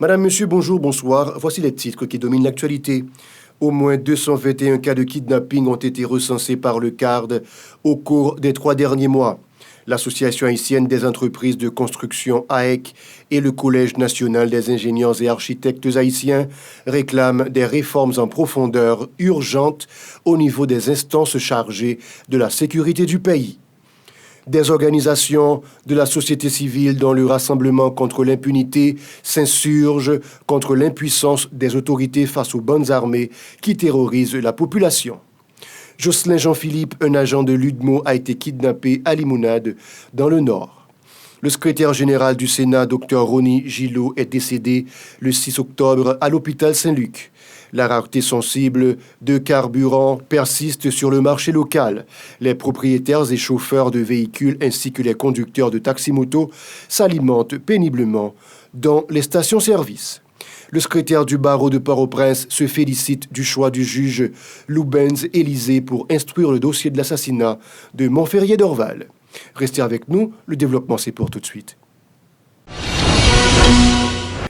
Madame, Monsieur, bonjour, bonsoir. Voici les titres qui dominent l'actualité. Au moins 221 cas de kidnapping ont été recensés par le CARD au cours des 3 derniers mois. L'Association haïtienne des entreprises de construction AEC et le Collège national des ingénieurs et architectes haïtiens réclament des réformes en profondeur urgentes au niveau des instances chargées de la sécurité du pays. Des organisations de la société civile dont le Rassemblement contre l'impunité s'insurgent contre l'impuissance des autorités face aux bandes armées qui terrorisent la population. Jocelyn Jean-Philippe, un agent de l'UDMO, a été kidnappé à Limonade, dans le Nord. Le secrétaire général du Sénat, Dr Ronnie Gillot, est décédé le 6 octobre à l'hôpital Saint-Luc. La rareté sensible de carburant persiste sur le marché local. Les propriétaires et chauffeurs de véhicules ainsi que les conducteurs de taxi-moto s'alimentent péniblement dans les stations-service. Le secrétaire du barreau de Port-au-Prince se félicite du choix du juge Loubens Élysée pour instruire le dossier de l'assassinat de Montferrier d'Orval. Restez avec nous, le développement c'est pour tout de suite.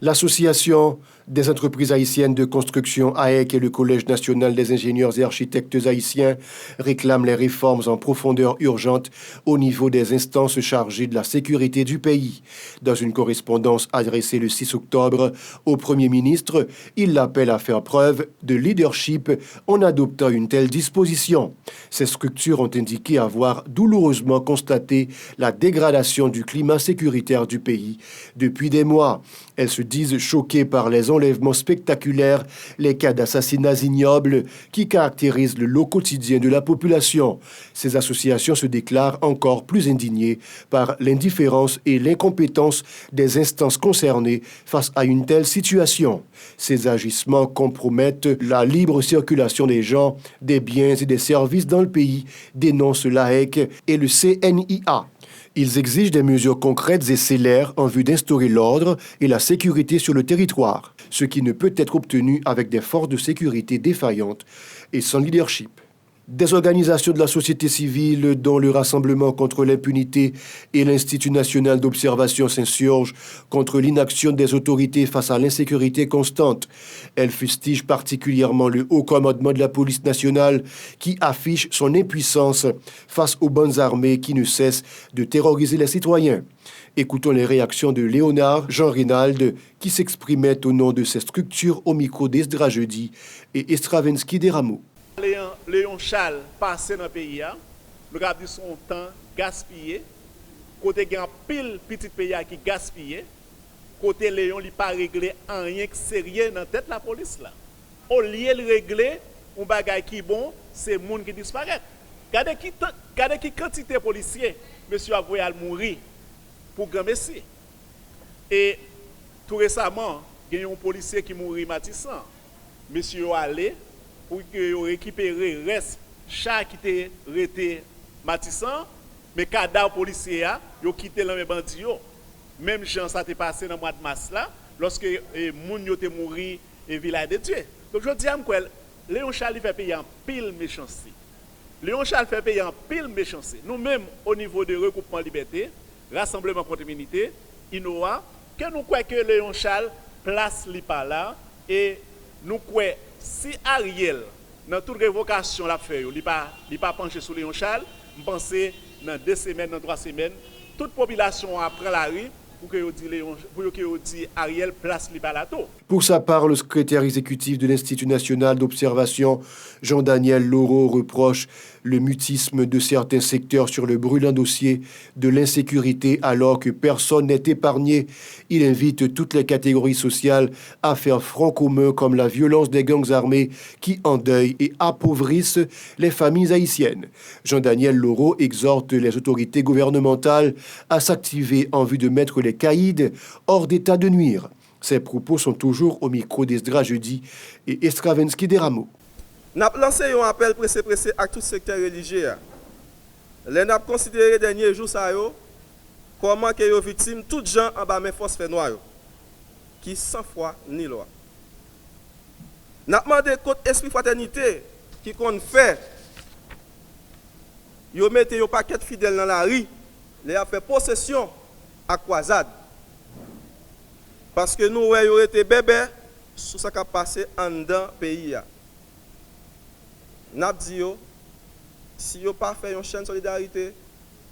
L'Association des entreprises haïtiennes de construction AEC et le Collège national des ingénieurs et architectes haïtiens réclament les réformes en profondeur urgente au niveau des instances chargées de la sécurité du pays. Dans une correspondance adressée le 6 octobre au Premier ministre, il l'appelle à faire preuve de leadership en adoptant une telle disposition. Ces structures ont indiqué avoir douloureusement constaté la dégradation du climat sécuritaire du pays depuis des mois. Elles se disent choquées par les enlèvements spectaculaires, les cas d'assassinats ignobles qui caractérisent le lot quotidien de la population. Ces associations se déclarent encore plus indignées par l'indifférence et l'incompétence des instances concernées face à une telle situation. Ces agissements compromettent la libre circulation des gens, des biens et des services dans le pays, dénoncent l'AEC et le CNIA. Ils exigent des mesures concrètes et célères en vue d'instaurer l'ordre et la sécurité sur le territoire, ce qui ne peut être obtenu avec des forces de sécurité défaillantes et sans leadership. Des organisations de la société civile, dont le Rassemblement contre l'impunité et l'Institut national d'observation s'insurgent contre l'inaction des autorités face à l'insécurité constante. Elles fustigent particulièrement le haut commandement de la police nationale qui affiche son impuissance face aux bandes armées qui ne cessent de terroriser les citoyens. Écoutons les réactions de Léonard Jean Rinalde qui s'exprimait au nom de ces structures au micro d'Esdra Jeudi et Estravensky des Rameaux. Léon Charles passé dans le pays, nous avons dit son temps gaspillé. Côté grand pile petit pays qui gaspillé. Côté Léon, il n'a pas réglé rien que sérieux dans la tête de la police. Là. Au lieu de régler, un bagage qui est bon, c'est le monde qui disparaît. Regardez qui quantité de policiers, monsieur a voulu mourir pour grand messie. Et tout récemment, il y a un policier qui mourit Matissan. Monsieur est allé pour récupérer le reste chat qui était resté Matissan, mais cadavre policier a quitté les bandits. Même chance ça t'est passé dans le mois de mars là, lorsque moun yo te mouri et village de Dieu. Donc je dis à moi Léon Charles fait payer en pile méchanceté. Léon Charles fait payer en pile méchanceté. Nous-mêmes au niveau de regroupement liberté, rassemblement contre l'immunité, Innova, que nous croyons que Léon Charles place li pas là et nous croyons si Ariel, dans toute révocation la fait, il pas penché sur Léon Charles, je pense dans 2 semaines, dans 3 semaines, toute population après la rue pour que dit Ariel place li pas là tout. Pour sa part, le secrétaire exécutif de l'Institut national d'observation, Jean-Daniel Laureau, reproche le mutisme de certains secteurs sur le brûlant dossier de l'insécurité alors que personne n'est épargné. Il invite toutes les catégories sociales à faire front commun comme la violence des gangs armés qui endeuillent et appauvrissent les familles haïtiennes. Jean-Daniel Laureau exhorte les autorités gouvernementales à s'activer en vue de mettre les caïds hors d'état de nuire. Ces propos sont toujours au micro d'Esdra Jeudi et Estravensky des Rameaux. Nous avons lancé un appel pressé à tout secteur religieux. Nous avons considéré les derniers jours comment que les victimes, toutes gens en bas de force fait noir, qui sans foi ni loi. Nous avons demandé contre esprit fraternité qui compte fait. Ils mettent un paquet de fidèles dans la rue, ils ont fait possession à croisade. Parce que nous, ouais, aurait été bébé sur ce qui a passé en dedans pays. N'a dit yo, si yo pas fait une chaîne de solidarité,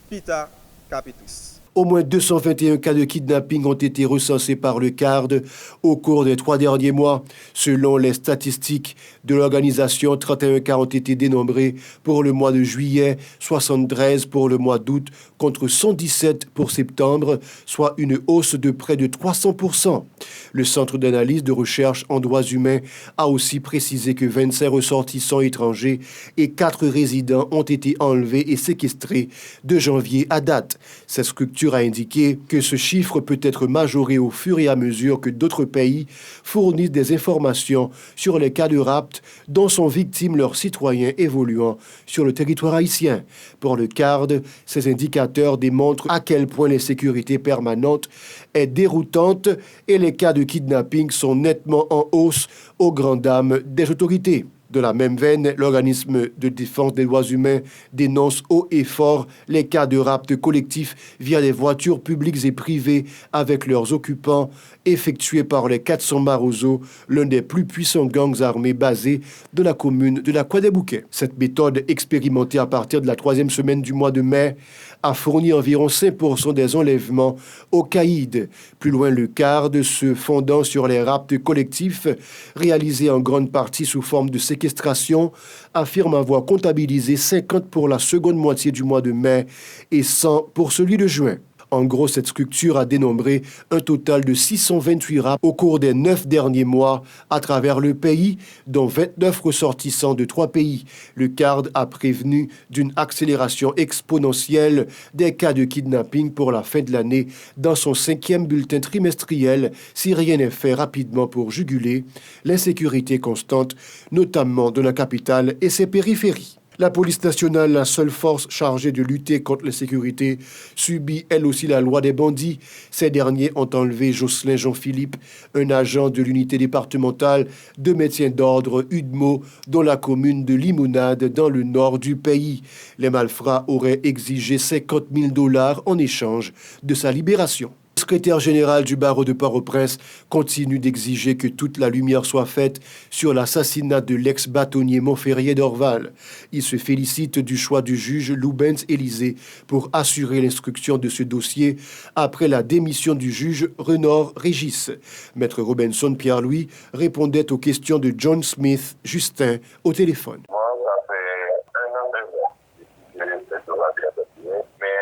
pita capitrice. Au moins 221 cas de kidnapping ont été recensés par le CARD au cours des 3 derniers mois. Selon les statistiques de l'organisation, 31 cas ont été dénombrés pour le mois de juillet, 73 pour le mois d'août, contre 117 pour septembre, soit une hausse de près de 300%. Le Centre d'analyse de recherche en droits humains a aussi précisé que 25 ressortissants étrangers et 4 résidents ont été enlevés et séquestrés de janvier à date. Cette structure a indiqué que ce chiffre peut être majoré au fur et à mesure que d'autres pays fournissent des informations sur les cas de rapt dont sont victimes leurs citoyens évoluant sur le territoire haïtien. Pour le CARD, ces indicateurs démontrent à quel point l'insécurité permanente est déroutante et les cas de kidnapping sont nettement en hausse aux grandes dames des autorités. De la même veine, l'organisme de défense des droits humains dénonce haut et fort les cas de rapt collectifs via des voitures publiques et privées avec leurs occupants, effectués par les 400 Marozo, l'un des plus puissants gangs armés basés de la commune de la Croix-des-Bouquets. Cette méthode, expérimentée à partir de la 3e semaine du mois de mai, a fourni environ 5% des enlèvements aux caïds. Plus loin, le CARD, se fondant sur les rapts collectifs, réalisés en grande partie sous forme de séquestration, affirme avoir comptabilisé 50 pour la seconde moitié du mois de mai et 100 pour celui de juin. En gros, cette structure a dénombré un total de 628 rapts au cours des 9 derniers mois à travers le pays, dont 29 ressortissants de 3 pays. Le CARD a prévenu d'une accélération exponentielle des cas de kidnapping pour la fin de l'année dans son 5e bulletin trimestriel si rien n'est fait rapidement pour juguler l'insécurité constante, notamment de la capitale et ses périphéries. La police nationale, la seule force chargée de lutter contre l'insécurité, subit elle aussi la loi des bandits. Ces derniers ont enlevé Jocelyn Jean-Philippe, un agent de l'unité départementale de maintien d'ordre UDMO dans la commune de Limonade dans le nord du pays. Les malfrats auraient exigé 50 000 $ en échange de sa libération. Le secrétaire général du barreau de Port-au-Prince continue d'exiger que toute la lumière soit faite sur l'assassinat de l'ex-bâtonnier Montferrier d'Orval. Il se félicite du choix du juge Loubens Élysée pour assurer l'instruction de ce dossier après la démission du juge Renord Régis. Maître Robinson Pierre-Louis répondait aux questions de John Smith Justin au téléphone.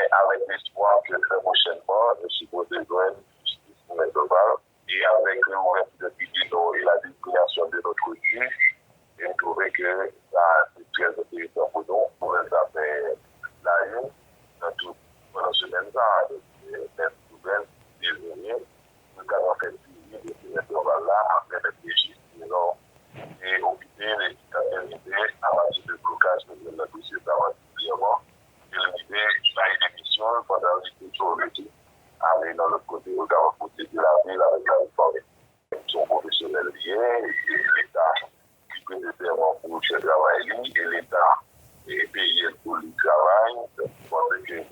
Avec l'espoir que très prochainement, nous supposons joindre justice globale et avec le reste de vidéo et la désignation de notre juge, et nous trouvons que ça c'est très intéressant pour nous. Pour ça fait la une, dans tout pendant ce même temps, même nouvelle, désignée, nous avons fait suivi de ces intervalles-là après la justice, et occuper les citoyennetés à partir de blocage de la dossier particulièrement. Pendant les jours aller dans le côté où on côté de la ville avec la réforme. Ils sont professionnels liés et l'État qui peut le faire pour le travail et l'État est payé pour le travail. Parce que le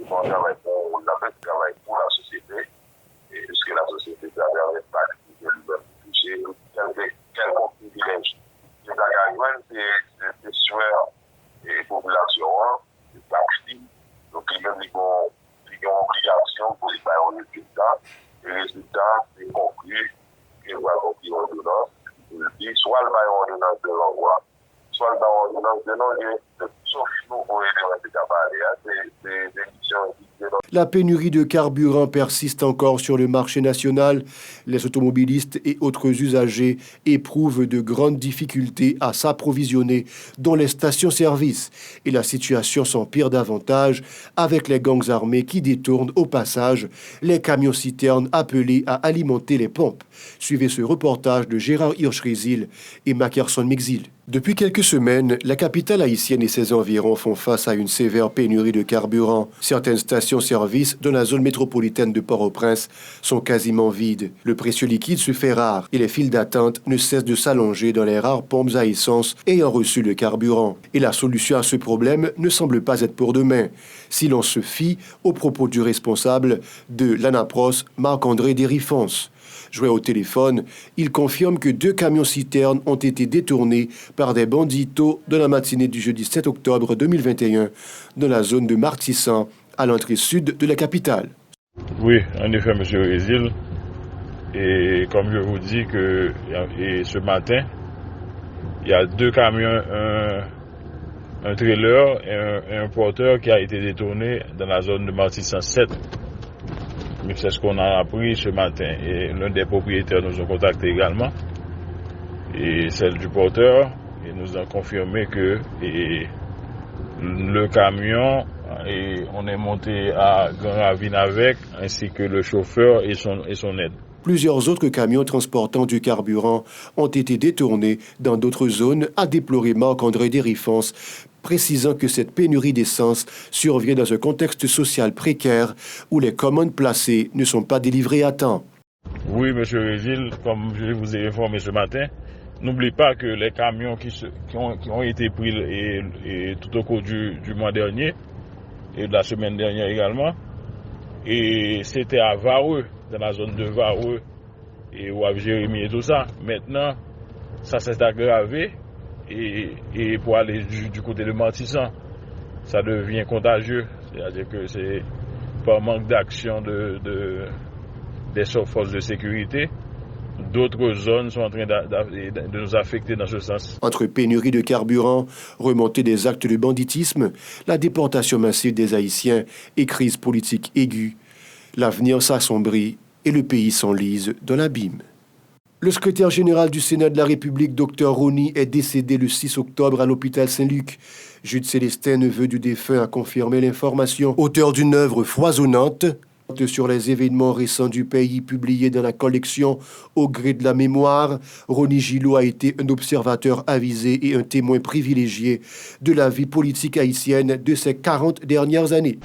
travail pour la société et puisque la société travaille avec pas de toucher quelques privilèges. Les engagements, c'est sur les populations, les taxis, donc ils ont une obligation pour les faire un résultat. Le résultat, c'est conclu qu'il va conclure l'ordonnance. Soit le bail ordonnance de l'envoi, soit le bail ordonnance de non-lieu. Sauf nous, pour les c'est des missions. La pénurie de carburant persiste encore sur le marché national. Les automobilistes et autres usagers éprouvent de grandes difficultés à s'approvisionner dans les stations-service. Et la situation s'empire davantage avec les gangs armés qui détournent au passage les camions-citernes appelés à alimenter les pompes. Suivez ce reportage de Gérard Hirsch-Rézil et Mackerson Mixil. Depuis quelques semaines, la capitale haïtienne et ses environs font face à une sévère pénurie de carburant. Certaines stations-service dans la zone métropolitaine de Port-au-Prince sont quasiment vides. Le précieux liquide se fait rare et les files d'attente ne cessent de s'allonger dans les rares pompes à essence ayant reçu le carburant. Et la solution à ce problème ne semble pas être pour demain, si l'on se fie aux propos du responsable de l'ANAPROS, Marc-André Derifons. Joint au téléphone, il confirme que 2 camions-citernes ont été détournés par des banditos dans la matinée du jeudi 7 octobre 2021 dans la zone de Martissan, à l'entrée sud de la capitale. Oui, en effet, M. Résil. Et comme je vous dis que ce matin, il y a 2 camions, un trailer et un porteur qui a été détourné dans la zone de Martissan 7. Mais c'est ce qu'on a appris ce matin. Et l'un des propriétaires nous a contacté également. Et celle du porteur, et nous a confirmé que le camion, et on est monté à Grand Ravine avec, ainsi que le chauffeur et son aide. Plusieurs autres camions transportant du carburant ont été détournés dans d'autres zones, a déploré Marc-André Desriffens, précisant que cette pénurie d'essence survient dans un contexte social précaire où les commandes placées ne sont pas délivrées à temps. Oui, M. Résil, comme je vous ai informé ce matin, n'oubliez pas que les camions qui ont été pris tout au cours du mois dernier et de la semaine dernière également, et c'était à Vareux, dans la zone de Vareux et Ouab-Jérémy et tout ça. Maintenant, ça s'est aggravé et pour aller du côté de Martissan, ça devient contagieux. C'est-à-dire que c'est par manque d'action des forces de sécurité. D'autres zones sont en train de nous affecter dans ce sens. Entre pénurie de carburant, remontée des actes de banditisme, la déportation massive des Haïtiens et crise politique aiguë, l'avenir s'assombrit et le pays s'enlise dans l'abîme. Le secrétaire général du Sénat de la République, Dr Rony, est décédé le 6 octobre à l'hôpital Saint-Luc. Jude Célestin, neveu du défunt, a confirmé l'information. Auteur d'une œuvre foisonnante sur les événements récents du pays publiée dans la collection Au gré de la mémoire, Rony Gillot a été un observateur avisé et un témoin privilégié de la vie politique haïtienne de ces 40 dernières années.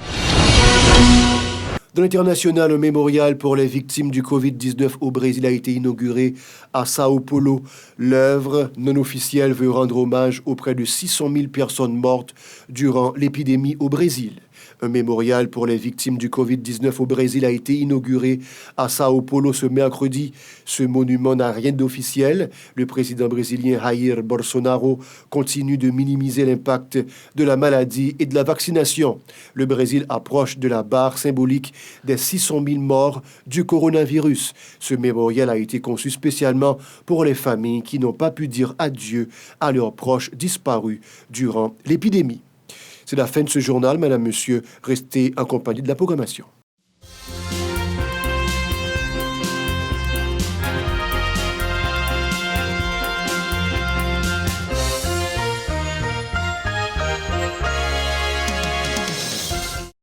Dans l'international, un mémorial pour les victimes du Covid-19 au Brésil a été inauguré à Sao Paulo. L'œuvre non officielle veut rendre hommage aux près de 600 000 personnes mortes durant l'épidémie au Brésil. Un mémorial pour les victimes du Covid-19 au Brésil a été inauguré à Sao Paulo ce mercredi. Ce monument n'a rien d'officiel. Le président brésilien Jair Bolsonaro continue de minimiser l'impact de la maladie et de la vaccination. Le Brésil approche de la barre symbolique des 600 000 morts du coronavirus. Ce mémorial a été conçu spécialement pour les familles qui n'ont pas pu dire adieu à leurs proches disparus durant l'épidémie. C'est la fin de ce journal. Madame, Monsieur, restez en compagnie de la programmation.